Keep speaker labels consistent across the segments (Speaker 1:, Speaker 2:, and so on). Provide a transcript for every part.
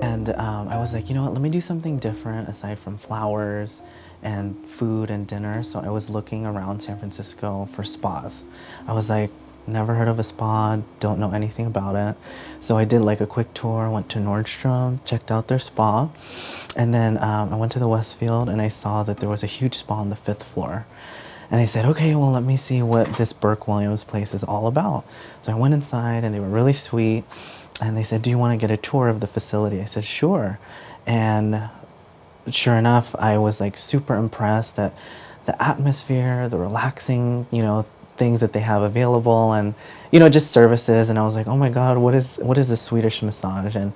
Speaker 1: And I was like, you know what, let me do something different aside from flowers and food and dinner. So I was looking around San Francisco for spas. I was like, never heard of a spa, don't know anything about it. So I did like a quick tour, went to Nordstrom, checked out their spa. And then I went to the Westfield and I saw that there was a huge spa on the 5th floor. And I said, okay, well, let me see what this Burke Williams place is all about. So I went inside and they were really sweet. And they said, do you want to get a tour of the facility? I said, sure. And sure enough, I was like super impressed at the atmosphere, the relaxing, things that they have available and, just services. And I was like, oh my God, what is a Swedish massage? And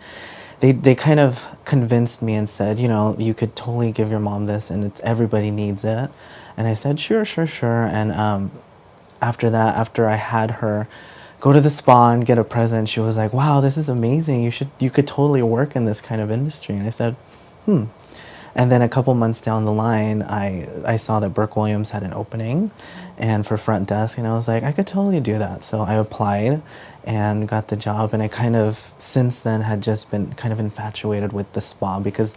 Speaker 1: they kind of convinced me and said, you could totally give your mom this and everybody needs it. And I said, sure, sure, sure. And after that, after I had her go to the spa and get a present, she was like, wow, this is amazing. You could totally work in this kind of industry. And I said, hmm. And then a couple months down the line, I saw that Burke Williams had an opening and for front desk, and I was like, I could totally do that. So I applied and got the job, and I kind of, since then, had just been kind of infatuated with the spa because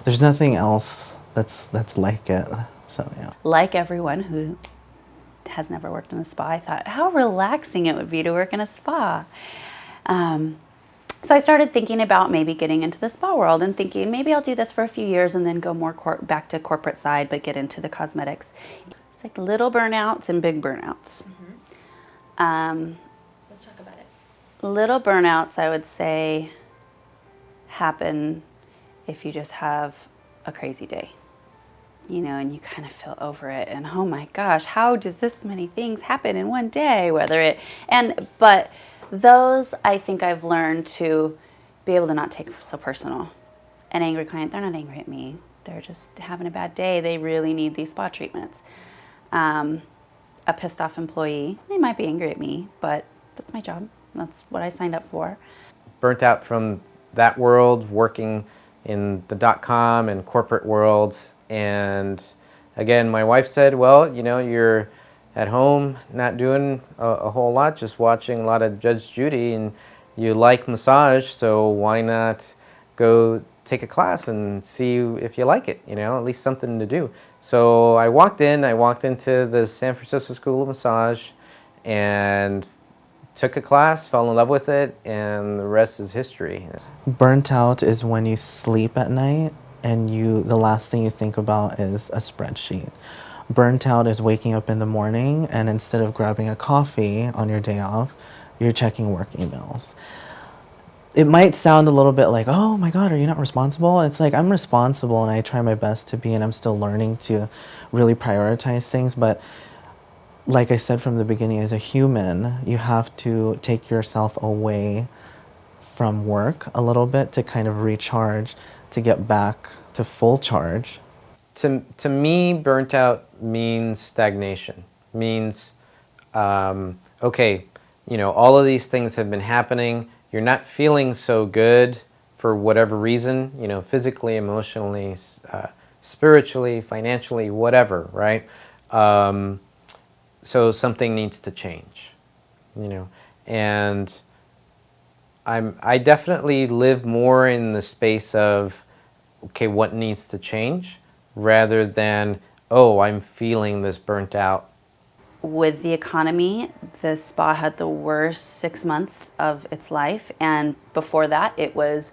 Speaker 1: there's nothing else that's like it. So yeah.
Speaker 2: Like everyone who has never worked in a spa, I thought how relaxing it would be to work in a spa. So I started thinking about maybe getting into the spa world and thinking maybe I'll do this for a few years and then go more back to corporate side, but get into the cosmetics. It's like little burnouts and big burnouts.
Speaker 3: Let's talk about it.
Speaker 2: Little burnouts, I would say, happen if you just have a crazy day. And you kind of feel over it and oh my gosh, how does this many things happen in one day? But those I think I've learned to be able to not take so personal. An angry client, they're not angry at me. They're just having a bad day. They really need these spa treatments. A pissed off employee, they might be angry at me, but that's my job. That's what I signed up for.
Speaker 4: Burnt out from that world, working in the .com and corporate world. And again, my wife said, well, you're at home not doing a whole lot, just watching a lot of Judge Judy, and you like massage, so why not go take a class and see if you like it, at least something to do. So I walked into the San Francisco School of Massage and took a class, fell in love with it, and the rest is history.
Speaker 1: Burnt out is when you sleep at night and the last thing you think about is a spreadsheet. Burnt out is waking up in the morning and instead of grabbing a coffee on your day off, you're checking work emails. It might sound a little bit like, oh my God, are you not responsible? It's like, I'm responsible and I try my best to be, and I'm still learning to really prioritize things. But like I said from the beginning, as a human, you have to take yourself away from work a little bit to kind of recharge, to get back to full charge.
Speaker 4: To me, burnt out means stagnation. Means, okay, all of these things have been happening. You're not feeling so good for whatever reason, physically, emotionally, spiritually, financially, whatever, right? So something needs to change, and I definitely live more in the space of, okay, what needs to change, rather than, oh, I'm feeling this burnt out.
Speaker 2: With the economy, the spa had the worst 6 months of its life, and before that, it was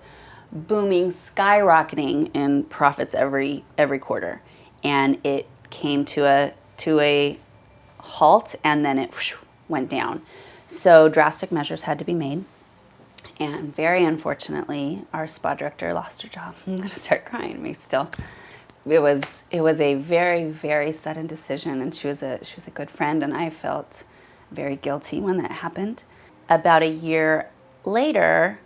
Speaker 2: booming, skyrocketing in profits every quarter, and it came to a halt, and then it went down. So drastic measures had to be made. And very unfortunately, our spa director lost her job. I'm going to start crying. It was a very, very sudden decision, and she was a good friend, and I felt very guilty when that happened. About a year later,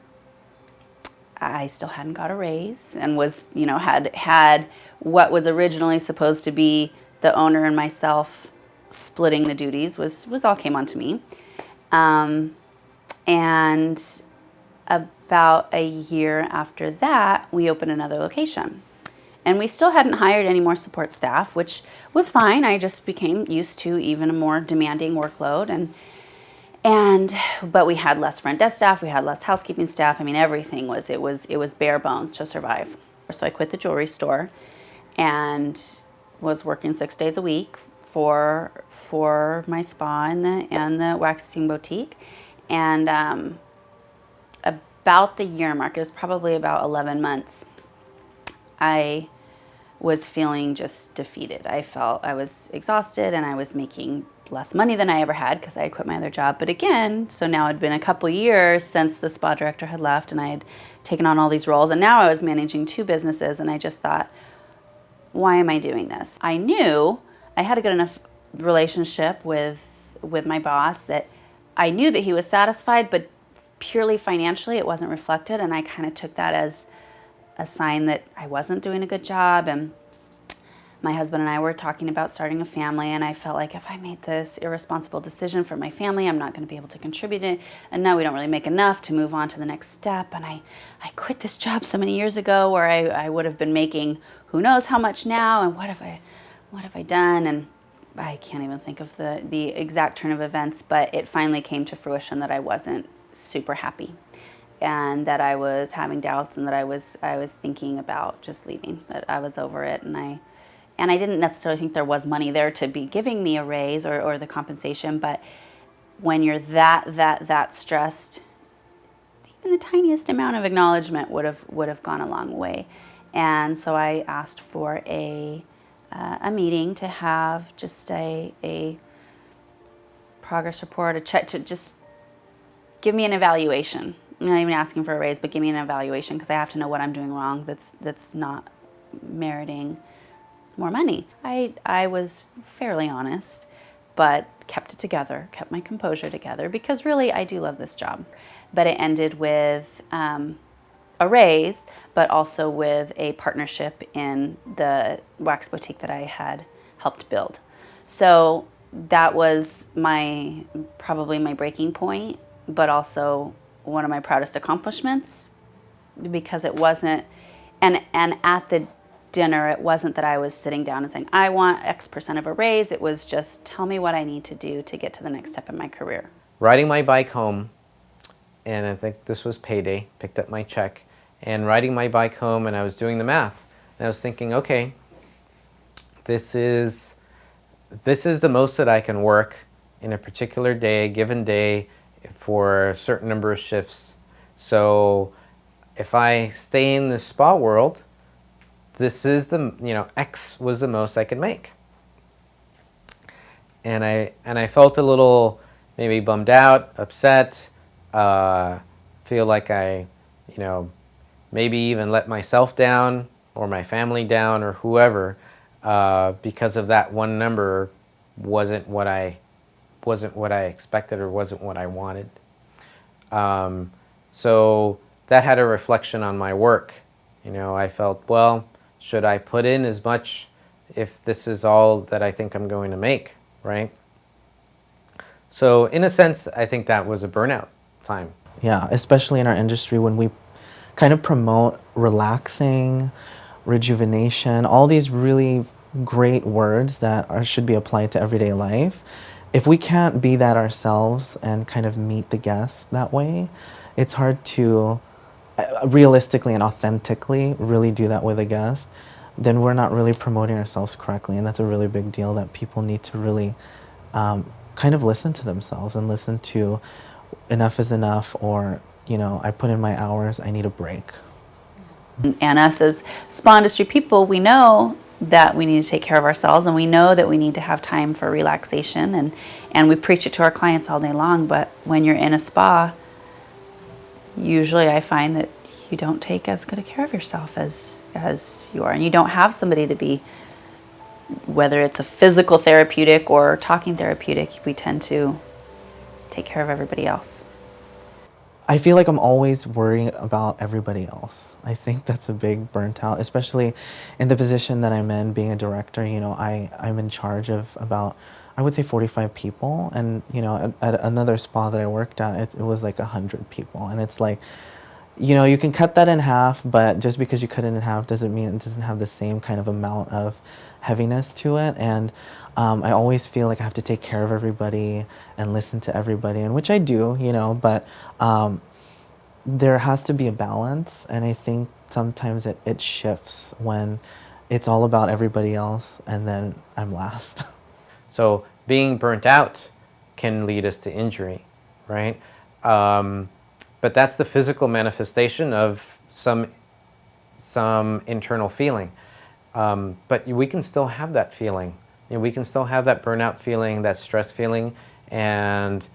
Speaker 2: I still hadn't got a raise, and was had what was originally supposed to be the owner and myself splitting the duties was all came onto me, and about a year after that, we opened another location. And we still hadn't hired any more support staff, which was fine. I just became used to even a more demanding workload. But we had less front desk staff, we had less housekeeping staff. I mean, everything was bare bones to survive. So I quit the jewelry store and was working 6 days a week for my spa and the waxing boutique. And about the year mark, it was probably about 11 months, I was feeling just defeated. I felt I was exhausted and I was making less money than I ever had because I had quit my other job. But again, so now it'd been a couple years since the spa director had left and I had taken on all these roles. And now I was managing 2 businesses and I just thought, why am I doing this? I knew I had a good enough relationship with my boss that I knew that he was satisfied, but purely financially it wasn't reflected. And I kind of took that as a sign that I wasn't doing a good job. And my husband and I were talking about starting a family, and I felt like if I made this irresponsible decision for my family, I'm not going to be able to contribute it. And now we don't really make enough to move on to the next step. And I quit this job so many years ago where I would have been making who knows how much now, and what have I done? And I can't even think of the exact turn of events, but it finally came to fruition that I wasn't super happy, and that I was having doubts, and that I was thinking about just leaving, that I was over it. And I didn't necessarily think there was money there to be giving me a raise or the compensation, but when you're that stressed, even the tiniest amount of acknowledgement would have gone a long way. And so I asked for a meeting to have just a progress report, a check, to just give me an evaluation. I'm not even asking for a raise, but give me an evaluation because I have to know what I'm doing wrong that's not meriting more money. I was fairly honest, but kept it together, kept my composure together, because really I do love this job. But it ended with a raise, but also with a partnership in the wax boutique that I had helped build. So that was probably my breaking point, but also one of my proudest accomplishments, because it wasn't, and at the dinner, it wasn't that I was sitting down and saying, I want X percent of a raise. It was just, tell me what I need to do to get to the next step in my career.
Speaker 4: Riding my bike home, and I think this was payday, picked up my check, and riding my bike home, and I was doing the math. And I was thinking, okay, this is the most that I can work in a particular day, given day, for a certain number of shifts. So if I stay in the spa world, this is X was the most I could make. And I felt a little maybe bummed out, upset, feel like I, maybe even let myself down or my family down or whoever, because of that one number wasn't what I expected or wasn't what I wanted. So that had a reflection on my work. I felt, well, should I put in as much if this is all that I think I'm going to make, right? So in a sense, I think that was a burnout time.
Speaker 1: Yeah, especially in our industry when we kind of promote relaxing, rejuvenation, all these really great words that should be applied to everyday life. If we can't be that ourselves and kind of meet the guests that way, it's hard to realistically and authentically really do that with a guest. Then we're not really promoting ourselves correctly, and that's a really big deal that people need to really kind of listen to themselves and listen to enough is enough, or I put in my hours, I need a break.
Speaker 2: And us as spa industry people, we know that we need to take care of ourselves, and we know that we need to have time for relaxation, and we preach it to our clients all day long. But when you're in a spa, usually I find that you don't take as good a care of yourself as you are, and you don't have somebody to be, whether it's a physical therapeutic or talking therapeutic, we tend to take care of everybody else.
Speaker 1: I feel like I'm always worrying about everybody else. I think that's a big burnt out, especially in the position that I'm in, being a director. I'm in charge of about, I would say 45 people. And, at another spa that I worked at, it was like 100 people. And it's like, you know, you can cut that in half, but just because you cut it in half doesn't mean it doesn't have the same kind of amount of heaviness to it. And I always feel like I have to take care of everybody and listen to everybody, and which I do, you know, but there has to be a balance. And I think sometimes it shifts when it's all about everybody else and then I'm last.
Speaker 4: So being burnt out can lead us to injury, right? But that's the physical manifestation of some internal feeling. But we can still have that feeling. You know, we can still have that burnout feeling, that stress feeling, and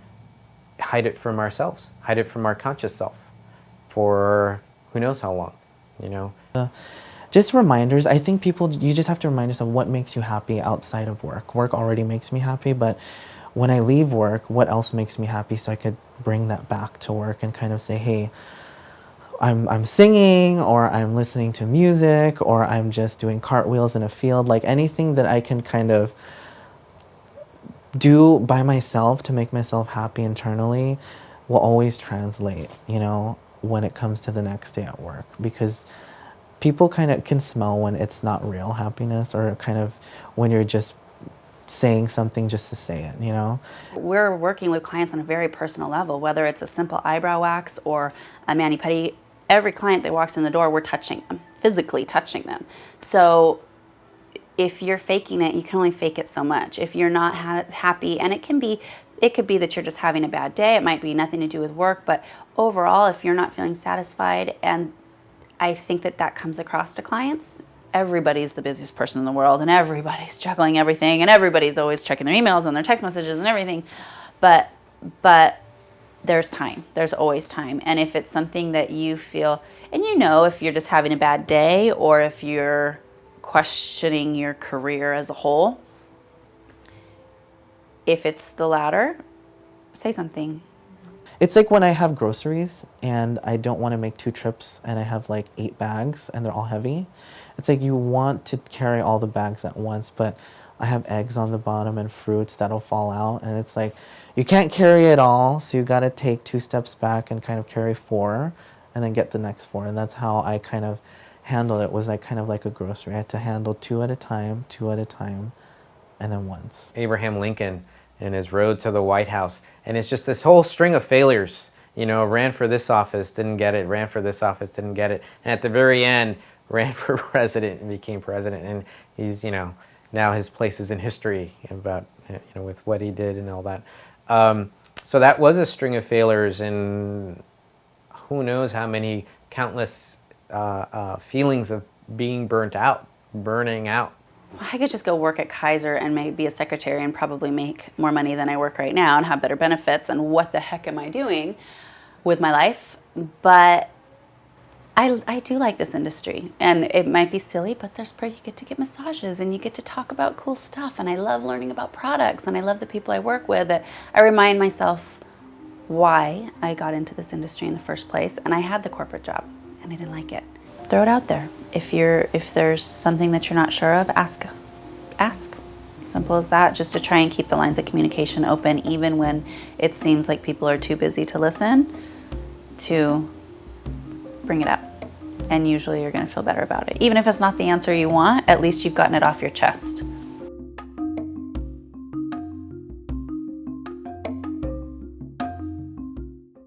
Speaker 4: hide it from ourselves, hide it from our conscious self for who knows how long, you know?
Speaker 1: Just reminders. I think people, you just have to remind yourself what makes you happy outside of work. Work already makes me happy, but when I leave work, what else makes me happy, so I could bring that back to work and kind of say, hey, I'm singing, or I'm listening to music, or I'm just doing cartwheels in a field. Like anything that I can kind of do by myself to make myself happy internally will always translate, you know, when it comes to the next day at work. Because people kind of can smell when it's not real happiness, or kind of when you're just saying something just to say it, you know?
Speaker 2: We're working with clients on a very personal level, whether it's a simple eyebrow wax or a mani-pedi. Every client that walks in the door, we're touching them, physically touching them. So if you're faking it, you can only fake it so much. If you're not happy, and it could be that you're just having a bad day, it might be nothing to do with work, but overall, if you're not feeling satisfied, and I think that comes across to clients. Everybody's the busiest person in the world, and everybody's juggling everything, and everybody's always checking their emails and their text messages and everything. But there's time. There's always time. And if it's something that you feel, and you know if you're just having a bad day or if you're questioning your career as a whole, if it's the latter, say something.
Speaker 1: It's like when I have groceries and I don't want to make 2 trips and I have like 8 bags and they're all heavy. It's like you want to carry all the bags at once, but I have eggs on the bottom and fruits that'll fall out. And it's like, you can't carry it all, so you got to take 2 steps back and kind of carry 4 and then get the next 4. And that's how I kind of handled it, was like kind of like a grocery. I had to handle 2 at a time, and then once.
Speaker 4: Abraham Lincoln and his road to the White House. And it's just this whole string of failures. You know, ran for this office, didn't get it, ran for this office, didn't get it. And at the very end, ran for president and became president. And he's, you know, now his place is in history about, you know, with what he did and all that. So that was a string of failures, and who knows how many countless feelings of being burning out.
Speaker 2: I could just go work at Kaiser and maybe be a secretary and probably make more money than I work right now and have better benefits, and what the heck am I doing with my life? But I do like this industry, and it might be silly, but you get to get massages and you get to talk about cool stuff, and I love learning about products, and I love the people I work with. I remind myself why I got into this industry in the first place, and I had the corporate job and I didn't like it. Throw it out there. If there's something that you're not sure of, ask. Simple as that, just to try and keep the lines of communication open, even when it seems like people are too busy to listen, to bring it up. And usually you're going to feel better about it. Even if it's not the answer you want, at least you've gotten it off your chest.